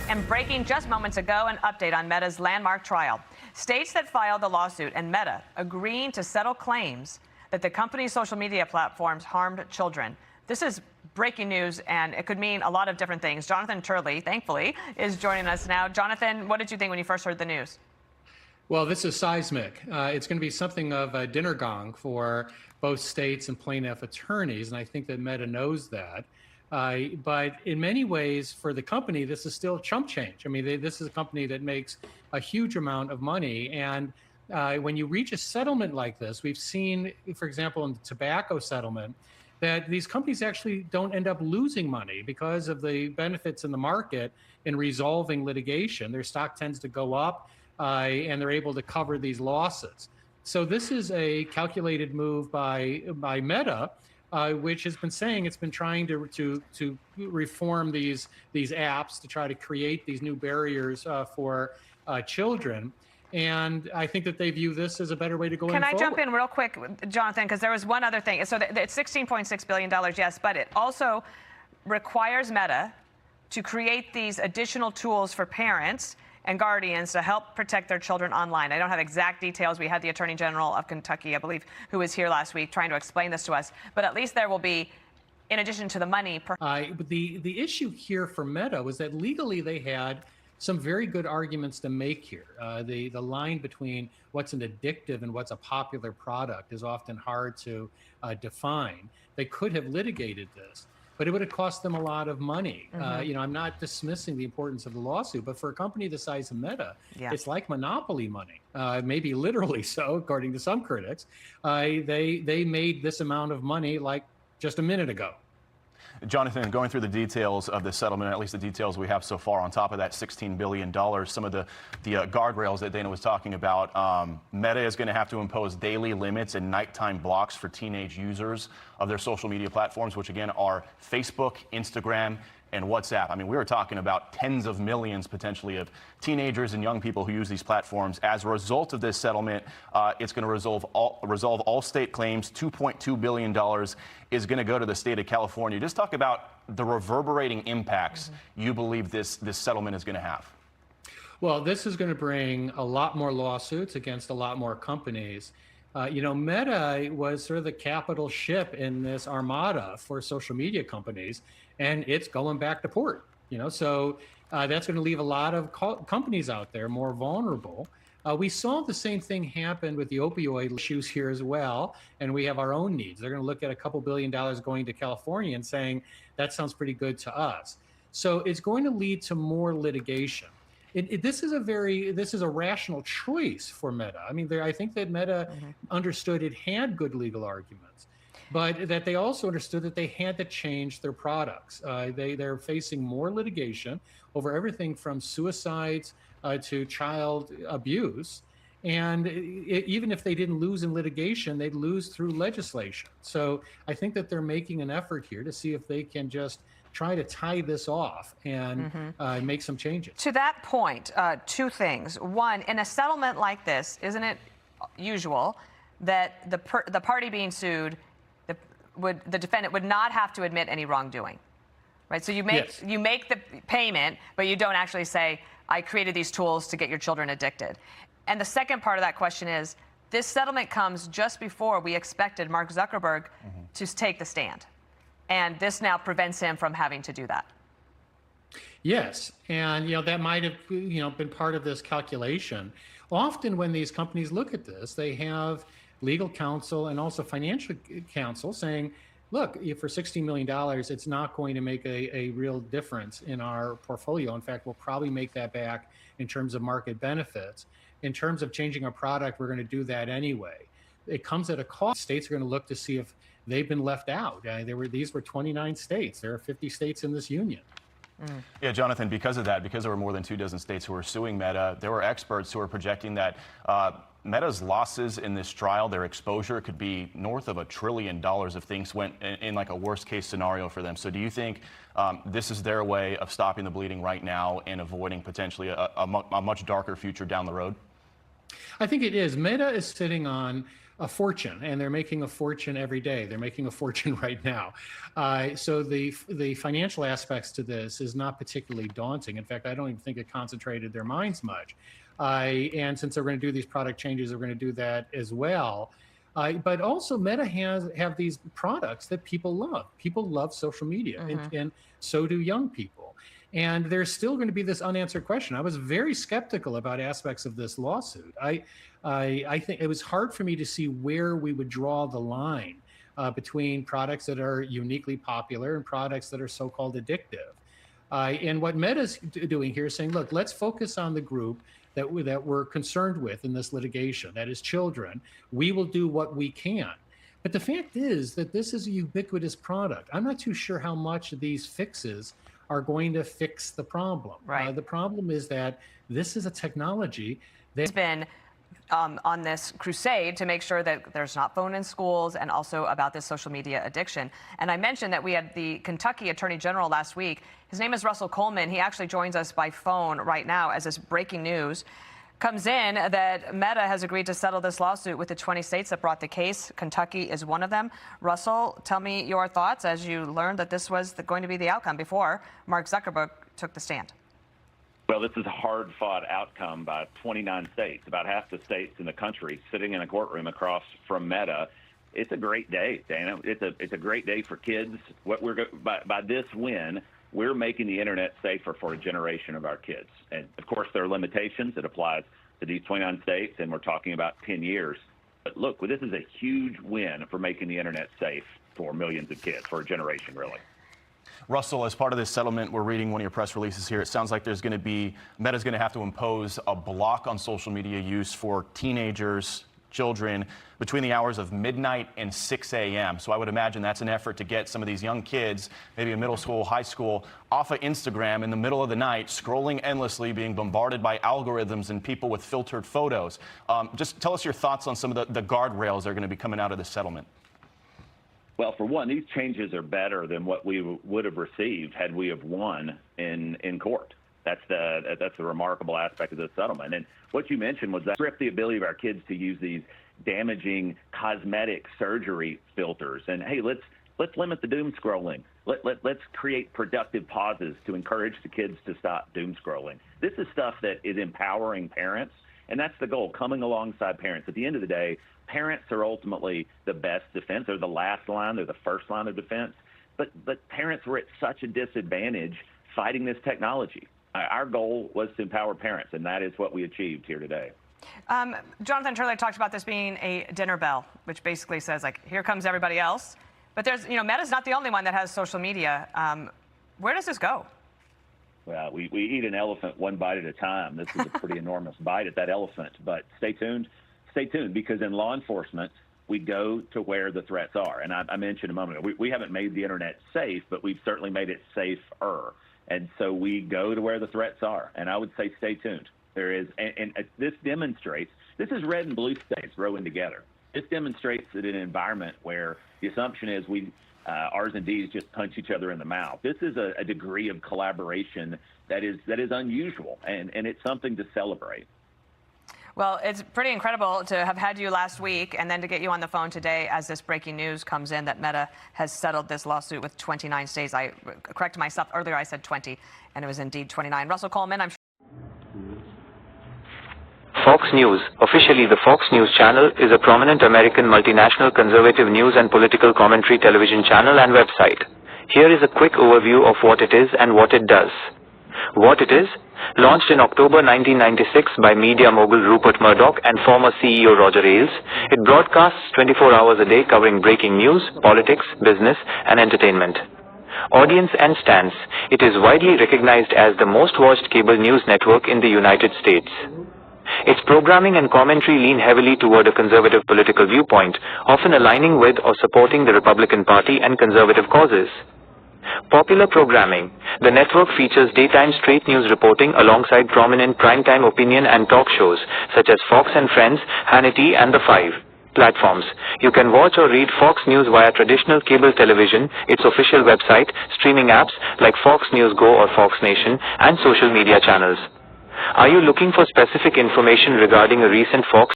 And breaking just moments ago, an update on Meta's landmark trial. States that filed the lawsuit and Meta agreeing to settle claims that the company's social media platforms harmed children. This is breaking news, and it could mean a lot of different things. Jonathan Turley, thankfully, is joining us now. Jonathan, what did you think when you first heard the news? Well, this is seismic. It's going to be something of a dinner gong for both states and plaintiff attorneys, and I think that Meta knows that. But in many ways, for the company, this is still chump change. I mean, this is a company that makes a huge amount of money. And when you reach a settlement like this, we've seen, for example, in the tobacco settlement, that these companies actually don't end up losing money because of the benefits in the market in resolving litigation. Their stock tends to go up, and they're able to cover these losses. So this is a calculated move by Meta, which has been saying it's been trying to reform these apps to try to create these new barriers for children. And I think that they view this as a better way to go in forward. Can I jump in real quick, Jonathan, because there was one other thing. So it's $16.6 billion, yes, but it also requires Meta to create these additional tools for parents and guardians to help protect their children online. I don't have exact details. We had the Attorney General of Kentucky, I believe, who was here last week trying to explain this to us. But at least there will be, in addition to the money. But the issue here for Meta was that legally they had some very good arguments to make here. The line between what's an addictive and what's a popular product is often hard to define. They could have litigated this, but it would have cost them a lot of money. I'm not dismissing the importance of the lawsuit, but for a company the size of Meta, it's like monopoly money, maybe literally so, according to some critics. They made this amount of money like just a minute ago. Jonathan, going through the details of the settlement, at least the details we have so far, on top of that $16 billion, some of the guardrails that Dana was talking about, Meta is going to have to impose daily limits and nighttime blocks for teenage users of their social media platforms, which again are Facebook, Instagram, and WhatsApp. I mean, we were talking about tens of millions potentially of teenagers and young people who use these platforms. As a result of this settlement, it's going to resolve all state claims. $2.2 billion is going to go to the state of California. Just talk about the reverberating impacts you believe this settlement is going to have. Well, this is going to bring a lot more lawsuits against a lot more companies. Meta was sort of the capital ship in this armada for social media companies, and it's going back to port. So that's going to leave a lot of companies out there more vulnerable. We saw the same thing happen with the opioid issues here as well, and we have our own needs. They're going to look at a couple $2 billion going to California and saying, that sounds pretty good to us. So it's going to lead to more litigation. This is a rational choice for Meta. I mean, I think that Meta understood it had good legal arguments, but that they also understood that they had to change their products. They're facing more litigation over everything from suicides to child abuse. And even if they didn't lose in litigation, they'd lose through legislation. So I think that they're making an effort here to see if they can just try to tie this off and make some changes. To that point, two things. One, in a settlement like this, isn't it usual that the party being sued, the defendant would not have to admit any wrongdoing, right? So you make the payment, but you don't actually say, I created these tools to get your children addicted. And the second part of that question is, this settlement comes just before we expected Mark Zuckerberg to take the stand. And this now prevents him from having to do that. Yes, and that might have been part of this calculation. Often when these companies look at this, they have legal counsel and also financial counsel saying, look, for $16 million, it's not going to make a real difference in our portfolio. In fact, we'll probably make that back in terms of market benefits. In terms of changing our product, we're going to do that anyway. It comes at a cost. States are going to look to see if they've been left out. These were 29 states. There are 50 states in this union. Yeah, Jonathan, because of that, because there were more than 24 states who were suing Meta, there were experts who were projecting that Meta's losses in this trial, their exposure could be north of $1 trillion if things went in like a worst case scenario for them. So do you think this is their way of stopping the bleeding right now and avoiding potentially a much darker future down the road? I think it is. Meta is sitting on a fortune, and they're making a fortune every day. They're making a fortune right now. So the financial aspects to this is not particularly daunting. In fact, I don't even think it concentrated their minds much. And since they're going to do these product changes, they're going to do that as well. But also Meta have these products that people love. People love social media, and so do young people. And there's still going to be this unanswered question. I was very skeptical about aspects of this lawsuit. I think it was hard for me to see where we would draw the line between products that are uniquely popular and products that are so-called addictive. And what Meta's doing here is saying, look, let's focus on the group that we're concerned with in this litigation, that is children. We will do what we can. But the fact is that this is a ubiquitous product. I'm not too sure how much these fixes are going to fix the problem. Right. The problem is that this is a technology that's been on this crusade to make sure that there's not phone in schools, and also about this social media addiction. And I mentioned that we had the Kentucky Attorney General last week. His name is Russell Coleman. He actually joins us by phone right now as this breaking news comes in that Meta has agreed to settle this lawsuit with the 20 states that brought the case. Kentucky is one of them. Russell, tell me your thoughts as you learned that this was going to be the outcome before Mark Zuckerberg took the stand. Well, this is a hard-fought outcome by 29 states, about half the states in the country, sitting in a courtroom across from Meta. It's a great day, Dana. It's a great day for kids. By this win, we're making the internet safer for a generation of our kids. And of course, there are limitations. It applies to these 29 states, and we're talking about 10 years. But look, this is a huge win for making the internet safe for millions of kids, for a generation, really. Russell, as part of this settlement, we're reading one of your press releases here. It sounds like Meta's going to have to impose a block on social media use for teenagers, children, between the hours of midnight and 6 a.m. So I would imagine that's an effort to get some of these young kids, maybe in middle school, high school, off of Instagram in the middle of the night, scrolling endlessly, being bombarded by algorithms and people with filtered photos. Just tell us your thoughts on some of the guardrails that are going to be coming out of this settlement. Well, for one, these changes are better than what we would have received had we have won in court. That's the remarkable aspect of this settlement. And what you mentioned was that strip the ability of our kids to use these damaging cosmetic surgery filters. And hey, let's limit the doom scrolling. Let's create productive pauses to encourage the kids to stop doom scrolling. This is stuff that is empowering parents, and that's the goal, coming alongside parents. At the end of the day, parents are ultimately the best defense. They're the last line. They're the first line of defense. But parents were at such a disadvantage fighting this technology. Our goal was to empower parents, and that is what we achieved here today. Jonathan Turley talked about this being a dinner bell, which basically says, like, here comes everybody else. But there's, Meta's not the only one that has social media. Where does this go? Well, we eat an elephant one bite at a time. This is a pretty enormous bite at that elephant. But stay tuned. Stay tuned, because in law enforcement, we go to where the threats are. And I mentioned a moment ago, we haven't made the internet safe, but we've certainly made it safer. And so we go to where the threats are. And I would say stay tuned. There is, and this demonstrates, this is red and blue states rowing together. This demonstrates that in an environment where the assumption is R's and D's just punch each other in the mouth. This is a degree of collaboration that is unusual, and it's something to celebrate. Well, it's pretty incredible to have had you last week and then to get you on the phone today as this breaking news comes in that Meta has settled this lawsuit with 29 states. I corrected myself earlier. I said 20, and it was indeed 29. Russell Coleman, I'm sure. Fox News, officially the Fox News Channel, is a prominent American multinational conservative news and political commentary television channel and website. Here is a quick overview of what it is and what it does. What it is: launched in October 1996 by media mogul Rupert Murdoch and former CEO Roger Ailes, it broadcasts 24 hours a day covering breaking news, politics, business, and entertainment. Audience and stance: it is widely recognized as the most watched cable news network in the United States. Its programming and commentary lean heavily toward a conservative political viewpoint, often aligning with or supporting the Republican Party and conservative causes. Popular programming: the network features daytime straight news reporting alongside prominent primetime opinion and talk shows such as Fox and Friends, Hannity, and The Five. Platforms: you can watch or read Fox News via traditional cable television, its official website, streaming apps like Fox News Go or Fox Nation, and social media channels. Are you looking for specific information regarding a recent Fox